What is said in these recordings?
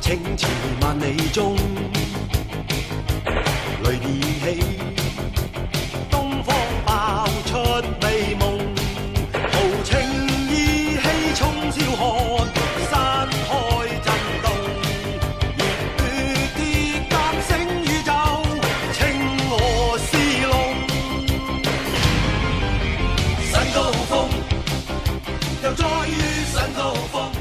情潮萬里中，雷電起，東方爆出美夢，豪情意氣衝霄漢，山開震動，熱血鐵膽醒宇宙，稱我是龍，山高峰，又再遇山高峰。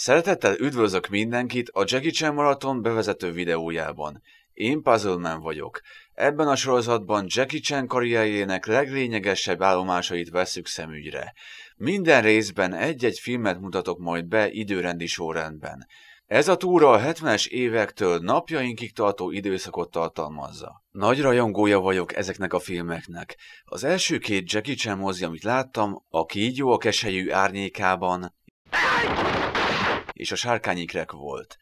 Szeretettel üdvözlök mindenkit a Jackie Chan Marathon bevezető videójában. Én Puzzleman vagyok. Ebben a sorozatban Jackie Chan karrierjének leglényegesebb állomásait vesszük szemügyre. Minden részben egy-egy filmet mutatok majd be időrendi sorrendben. Ez a túra a 70-es évektől napjainkig tartó időszakot tartalmazza. Nagy rajongója vagyok ezeknek a filmeknek. Az első két Jackie Chan mozi, amit láttam, a Kígyó a keselyű árnyékában és a Sárkányikrek volt.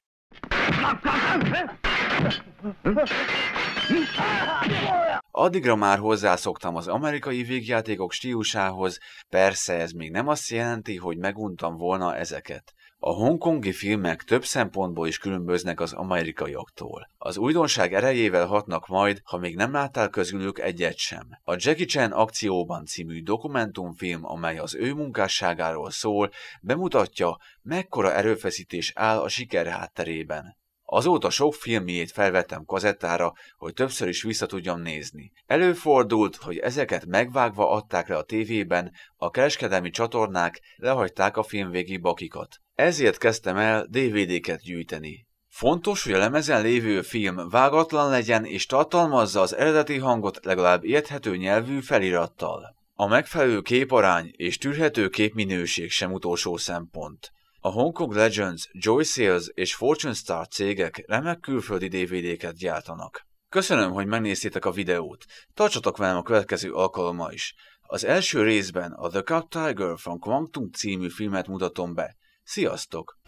Addigra már hozzászoktam az amerikai végjátékok stílusához, persze ez még nem azt jelenti, hogy meguntam volna ezeket. A hongkongi filmek több szempontból is különböznek az amerikaiaktól. Az újdonság erejével hatnak majd, ha még nem láttál közülük egyet sem. A Jackie Chan Akcióban című dokumentumfilm, amely az ő munkásságáról szól, bemutatja, mekkora erőfeszítés áll a siker hátterében. Azóta sok filmjét felvettem kazettára, hogy többször is vissza tudjam nézni. Előfordult, hogy ezeket megvágva adták le a tévében, a kereskedelmi csatornák lehagyták a filmvégi bakikat. Ezért kezdtem el DVD-ket gyűjteni. Fontos, hogy a lemezen lévő film vágatlan legyen és tartalmazza az eredeti hangot legalább érthető nyelvű felirattal. A megfelelő képarány és tűrhető képminőség sem utolsó szempont. A Hong Kong Legends, Joy Sales és Fortune Star cégek remek külföldi DVD-ket gyártanak. Köszönöm, hogy megnéztétek a videót. Tartsatok velem a következő alkalommal is. Az első részben a The Cup Tiger from Kwangtung című filmet mutatom be. Sziasztok!